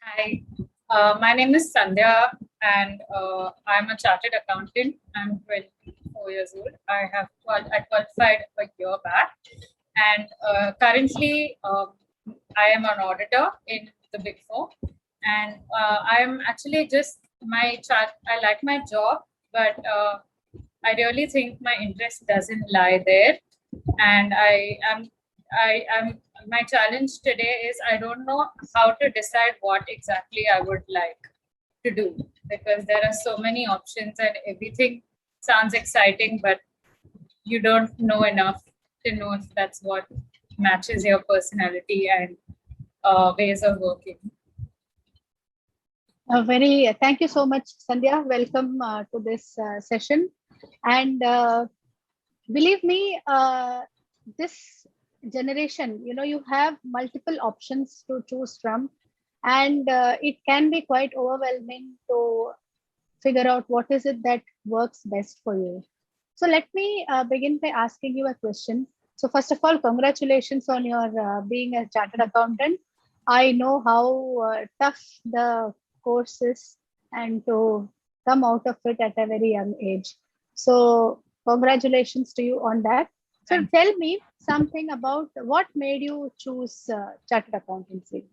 Hi, my name is Sandhya, and I'm a chartered accountant. I'm 24 years old. I qualified a year back, and currently I am an auditor in the Big Four. And I'm actually just my chart. I like my job, but I really think my interest doesn't lie there, and I am my challenge today is I don't know how to decide what exactly I would like to do, because there are so many options and everything sounds exciting, but you don't know enough to know if that's what matches your personality and ways of working. Thank you so much, Sandhya. Welcome to this session. And believe me, this generation, you have multiple options to choose from, and it can be quite overwhelming to figure out what is it that works best for you. So let me begin by asking you a question. So first of all, congratulations on your being a chartered accountant. I know how tough the course is and to come out of it at a very young age. So congratulations to you on that. So tell me something about what made you choose chartered accountancy.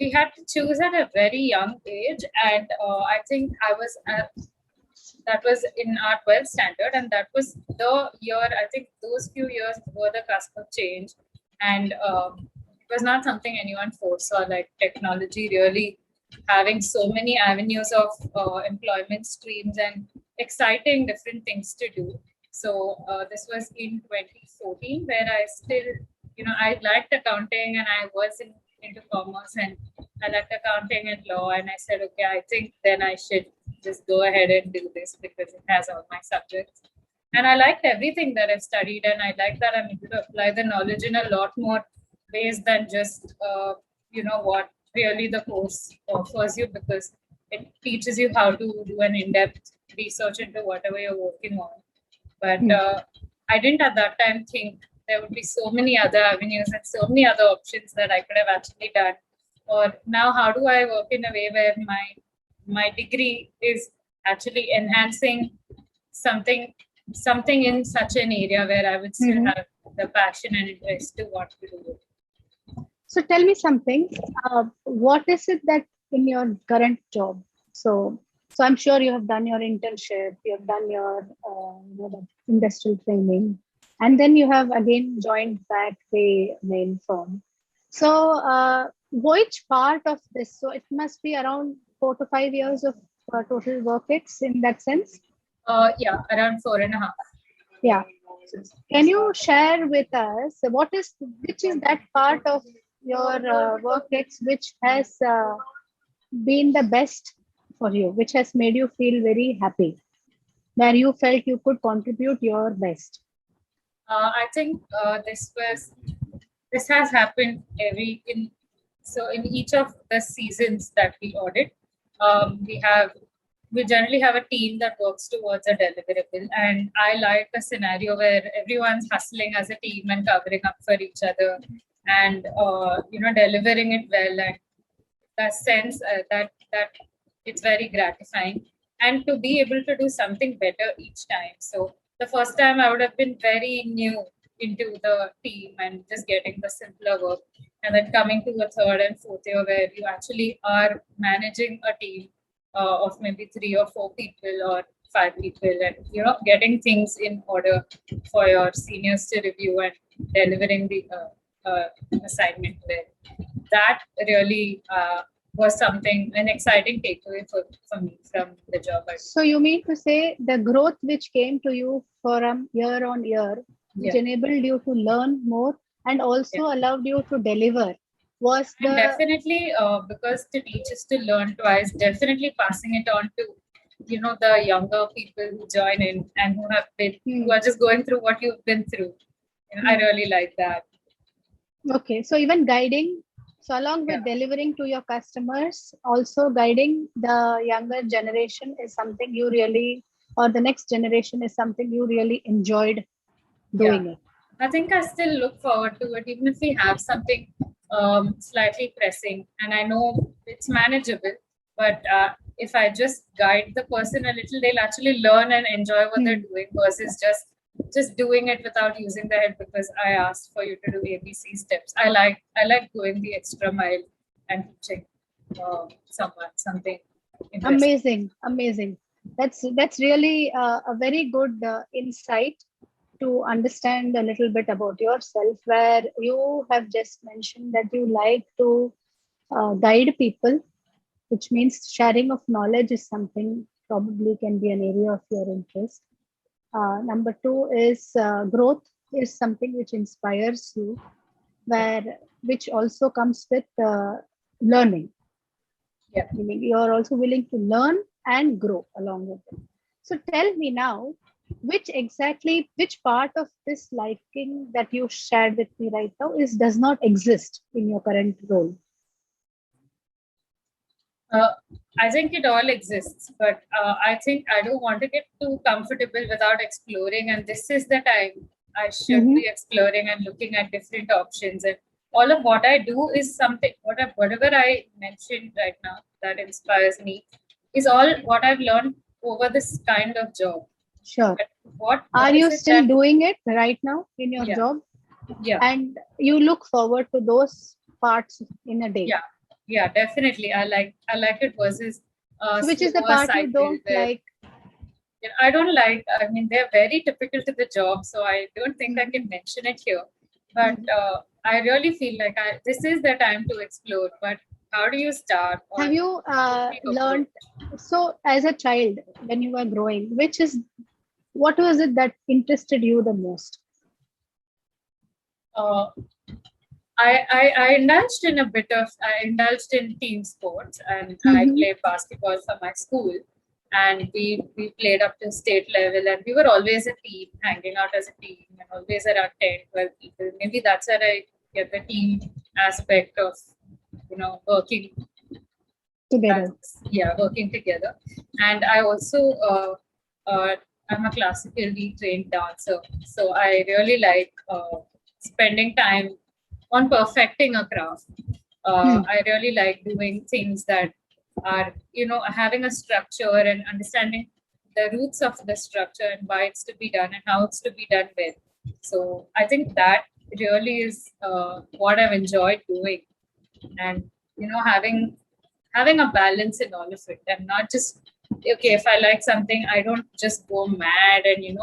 We had to choose at a very young age, and I think that was in our 12th standard, and that was the year. I think those few years were the cusp of change, and it was not something anyone foresaw, like technology really having so many avenues of employment streams and exciting different things to do. So this was in 2014, where I still, I liked accounting, and I was into commerce, and I liked accounting and law, and I said, okay, I think then I should just go ahead and do this because it has all my subjects. And I liked everything that I've studied, and I like that I'm able to apply the knowledge in a lot more ways than just, what really the course offers you, because it teaches you how to do an in-depth research into whatever you're working on. But I didn't at that time think there would be so many other avenues and so many other options that I could have actually done. Or now, how do I work in a way where my degree is actually enhancing something in such an area where I would still have the passion and interest to want to do it. So tell me something. What is it that in your current job? So I'm sure you have done your internship, you have done your industrial training, and then you have again joined back the main firm. So which part of this? So it must be around 4 to 5 years of total work ex in that sense. Yeah, around 4.5. Yeah. Can you share with us which is that part of your work ex which has been the best for you, which has made you feel very happy, where you felt you could contribute your best? I think this has happened in each of the seasons that we audit, we generally have a team that works towards a deliverable, and I like a scenario where everyone's hustling as a team and covering up for each other, and delivering it well, and the sense that it's very gratifying, and to be able to do something better each time. So the first time I would have been very new into the team and just getting the simpler work, and then coming to the third and fourth year where you actually are managing a team of maybe 3 or 4 people or 5 people, and getting things in order for your seniors to review and delivering the assignment there. That really was an exciting takeaway for me from the job. So you mean to say the growth which came to you from year on year, which enabled you to learn more and also allowed you to deliver, was and definitely because to teach is to learn twice, definitely passing it on to the younger people who join in and who are just going through what you've been through. I really like that. Okay, so even guiding, so along with delivering to your customers, also guiding the younger generation is something you really, or the next generation is something you really enjoyed doing it. I think I still look forward to it, even if we have something slightly pressing, and I know it's manageable. But if I just guide the person a little, they'll actually learn and enjoy what they're doing versus just doing it without using the head because I asked for you to do ABC steps. I like going the extra mile and teaching someone something interesting. Amazing. That's really a very good insight to understand a little bit about yourself, where you have just mentioned that you like to guide people, which means sharing of knowledge is something probably can be an area of your interest. Number two is growth is something which inspires you, where which also comes with learning. Yeah. Meaning you are also willing to learn and grow along with it. So tell me now, which part of this liking that you shared with me right now does not exist in your current role? Uh, I think it all exists, but I think I don't want to get too comfortable without exploring. And this is the time I should Mm-hmm. be exploring and looking at different options. And all of what I do is something, whatever I mentioned right now that inspires me, is all what I've learned over this kind of job. Sure. But what Are is you it still that? doing it right now in your Yeah, job? yeah, And you look forward to those parts in a day. yeah, yeah. Definitely, I like it versus a So which is the slower part you cycle don't where. like? Yeah, I don't like, I mean, they're very typical to the job, so I don't think I Mhm. can mention it here. But Mhm. I really feel like this is the time to explore. But how do you start or Have you how do you approach? learned, so as a child when you were growing, what was it that interested you the most? Uh, I indulged in a bit of, I indulged in team sports and I Mm-hmm. played basketball for my school. And we played up to state level and we were always a team, hanging out as a team and always around 10, 12 people. Maybe that's where I get the team aspect of, working as, Together. yeah, working together. And I also, I'm a classically trained dancer. So I really like spending time on perfecting a craft. Hmm. I really like doing things that are, having a structure and understanding the roots of the structure and why it's to be done and how it's to be done with. So I think that really is what I've enjoyed doing, and having a balance in all of it, and not just okay. If I like something, I don't just go mad and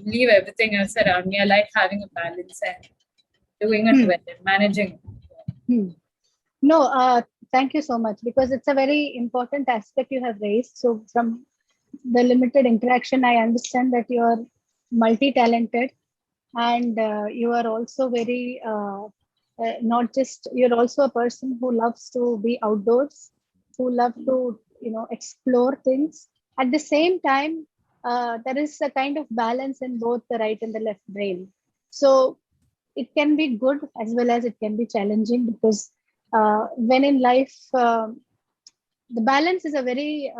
leave everything else around me. I like having a balance and doing it Hmm. well and managing it. Hmm. No, thank you so much, because it's a very important aspect you have raised. So from the limited interaction, I understand that you are multi-talented, and you are also very not just, you're also a person who loves to be outdoors, who love to explore things. At the same time, there is a kind of balance in both the right and the left brain. So it can be good as well as it can be challenging, because when in life, the balance is a very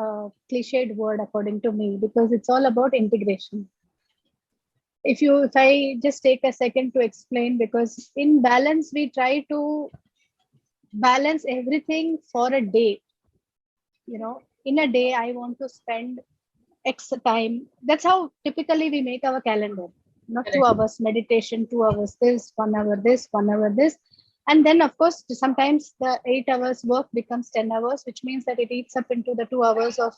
cliched word according to me, because it's all about integration. If I just take a second to explain, because in balance we try to balance everything for a day. In a day I want to spend x time. That's how typically we make our calendar. Not Correct. 2 hours meditation, 2 hours this, 1 hour this, 1 hour this. And then of course sometimes the 8 hours work becomes 10 hours, which means that it eats up into the 2 hours of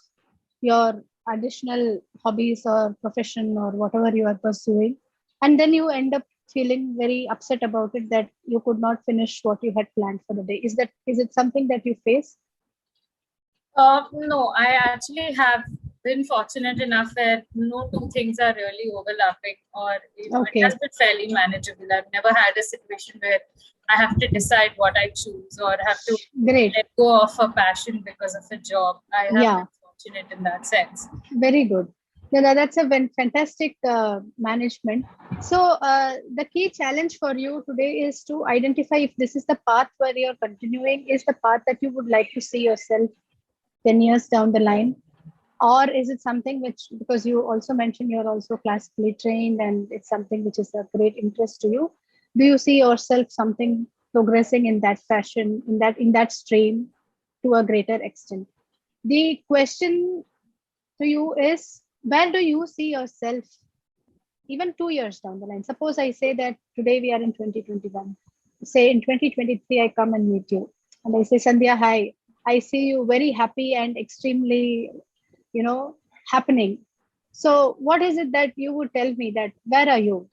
your additional hobbies or profession or whatever you are pursuing. And then you end up feeling very upset about it, that you could not finish what you had planned for the day. Is it something that you face? No, I actually have been fortunate enough where no two things are really overlapping, or it has Okay, been fairly manageable. I've never had a situation where I have to decide what I choose or have to great. let go of a passion because of a job. I have Yeah, been fortunate in that sense. very good. Yeah, that's a fantastic management. So the key challenge for you today is to identify if this is the path where you're continuing, is the path that you would like to see yourself 10 years down the line, or is it something which, because you also mentioned you're also classically trained and it's something which is a great interest to you, do you see yourself something progressing in that fashion, in that stream to a greater extent. The question to you is, where do you see yourself even 2 years down the line? Suppose I say that today we are in 2021. Say in 2023, I come and meet you. And I say, Sandhya, hi. I see you very happy and extremely, happening. So what is it that you would tell me that, where are you?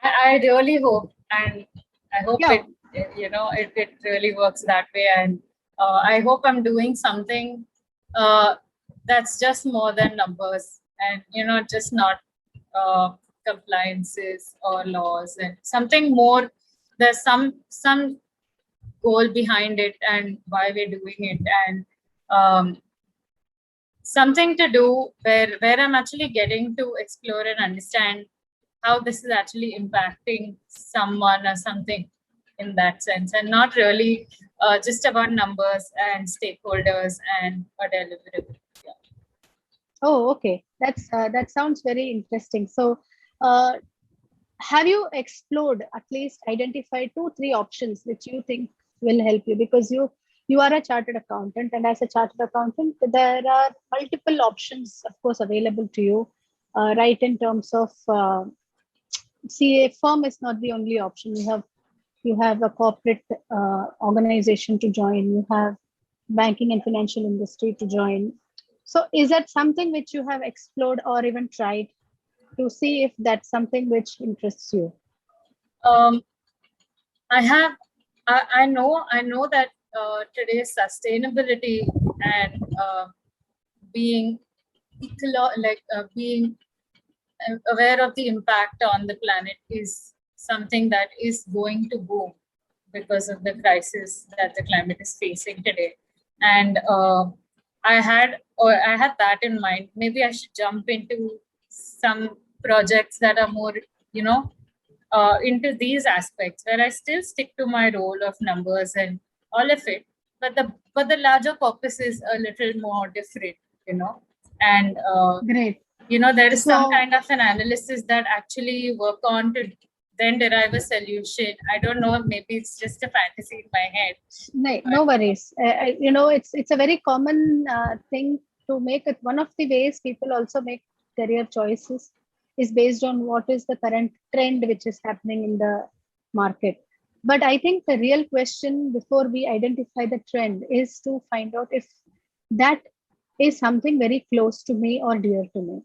I really hope, and I hope Yeah. it really works that way. And I hope I'm doing something that's just more than numbers, and just not uh, compliances or laws, and something more. There's some goal behind it and why we're doing it, and something to do where I'm actually getting to explore and understand how this is actually impacting someone or something in that sense, and not really just about numbers and stakeholders and a deliverable. Yeah. Oh, okay. That sounds very interesting. So, uh, have you explored, at least identified 2 3 options which you think will help you? Because you are a chartered accountant, and as a chartered accountant there are multiple options, of course, available to you, right? In terms of, see, a firm is not the only option. You have a corporate organization to join. You have banking and financial industry to join. So is that something which you have explored or even tried to see if that's something which interests you? um, I have I know that today's sustainability and being being aware of the impact on the planet is something that is going to boom because of the crisis that the climate is facing today. And I had that in mind. Maybe I should jump into some projects that are more, you know, into these aspects where I still stick to my role of numbers and all of it, but the larger purpose is a little more different, you know. And Great. there is some So kind of an analysis that actually work on to then derive a solution. I don't know, maybe it's just a fantasy in my head, no, but no worries. It's a very common thing to make it. One of the ways people also make career choices is based on what is the current trend which is happening in the market. But I think the real question before we identify the trend is to find out if that is something very close to me or dear to me.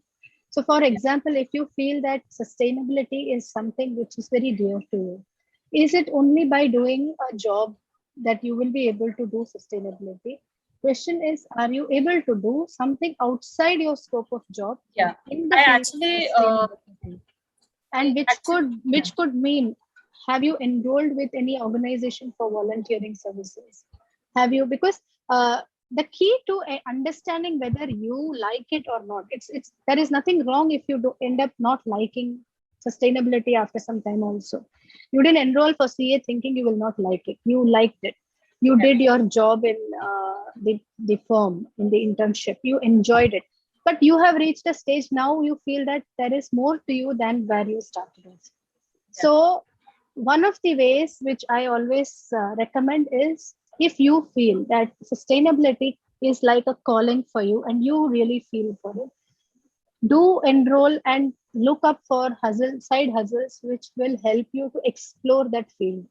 So, for example, if you feel that sustainability is something which is very dear to you, is it only by doing a job that you will be able to do sustainability? Question is, are you able to do something outside your scope of job yeah, in the I field of actually sustainability? And which actually could yeah. which could mean, have you enrolled with any organization for volunteering services? Have you, because the key to understanding whether you like it or not, it's there is nothing wrong if you do end up not liking sustainability after some time also. You didn't enroll for CA thinking you will not like it. You liked it. You Yeah. did your job in the firm, in the internship. You enjoyed it. But you have reached a stage now, you feel that there is more to you than where you started with. Yeah. So, one of the ways which I always recommend is, if you feel that sustainability is like a calling for you and you really feel for it, do enroll and look up for side hustles which will help you to explore that field.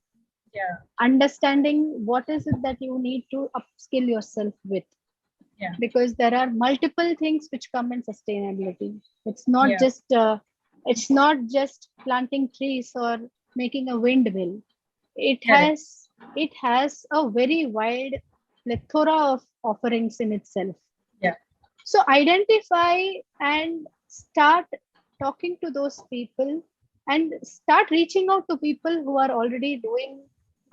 Yeah. Understanding what is it that you need to upskill yourself with, Yeah. because there are multiple things which come in sustainability. It's not Yeah. just it's not just planting trees or making a windmill. it Correct. has it has a very wide plethora of offerings in itself. Yeah. So identify and start talking to those people, and start reaching out to people who are already doing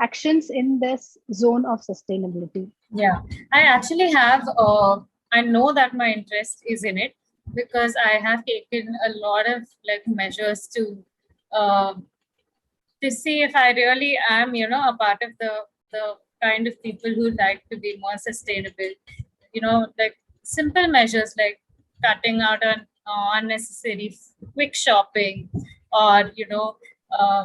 actions in this zone of sustainability. Yeah, I actually have. I know that my interest is in it because I have taken a lot of measures uh, to see if I really am, a part of the kind of people who like to be more sustainable. Like simple measures like cutting out on unnecessary quick shopping, or uh,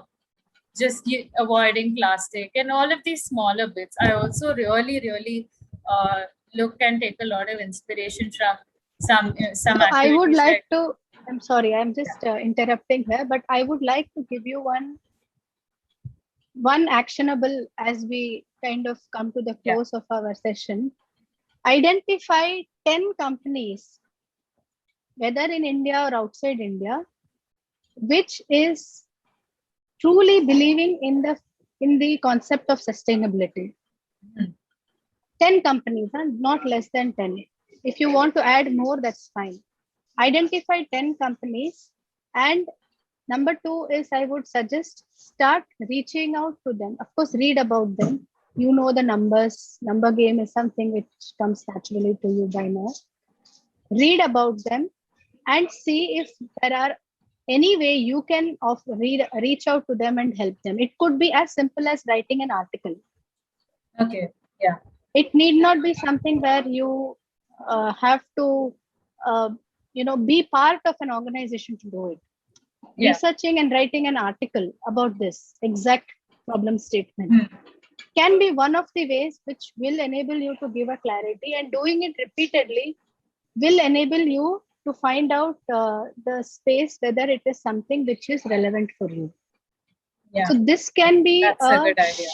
just avoiding plastic and all of these smaller bits. I also really look and take a lot of inspiration from some So I would activities like like, to, I'm sorry, I'm just interrupting here, but I would like to give you one actionable as we kind of come to the yeah, close of our session. Identify 10 companies, whether in India or outside India, which is truly believing in the concept of sustainability. 10 companies, and not less than 10. If you want to add more, that's fine. Identify 10 companies. And number two is, I would suggest start reaching out to them. Of course, read about them. You know the numbers. Number game is something which comes naturally to you by now. Read about them and see if there are any way you can reach out to them and help them. It could be as simple as writing an article. okay, yeah, It need not be something where you have to be part of an organization to do it. yeah. Researching and writing an article about this exact problem statement can be one of the ways which will enable you to give a clarity, and doing it repeatedly will enable you to find out the space whether it is something which is relevant for you. Yeah, So this can be that's a good idea.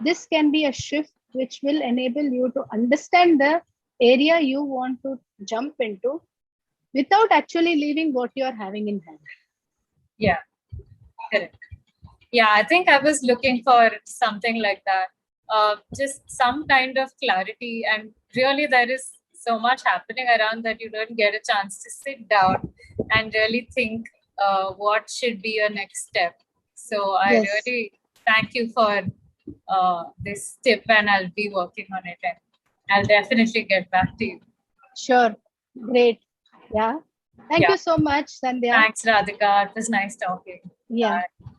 this can be a shift which will enable you to understand the area you want to jump into without actually leaving what you are having in hand. Yeah, correct. Yeah, I think I was looking for something like that. Just some kind of clarity. And really, there is so much happening around that you don't get a chance to sit down and really think what should be your next step. So I Yes, really thank you for this tip, and I'll be working on it. And I'll definitely get back to you. sure. Great. Yeah. Thank Yeah. you so much, Sandhya. Thanks, Radhika. It was nice talking. Yeah. Bye.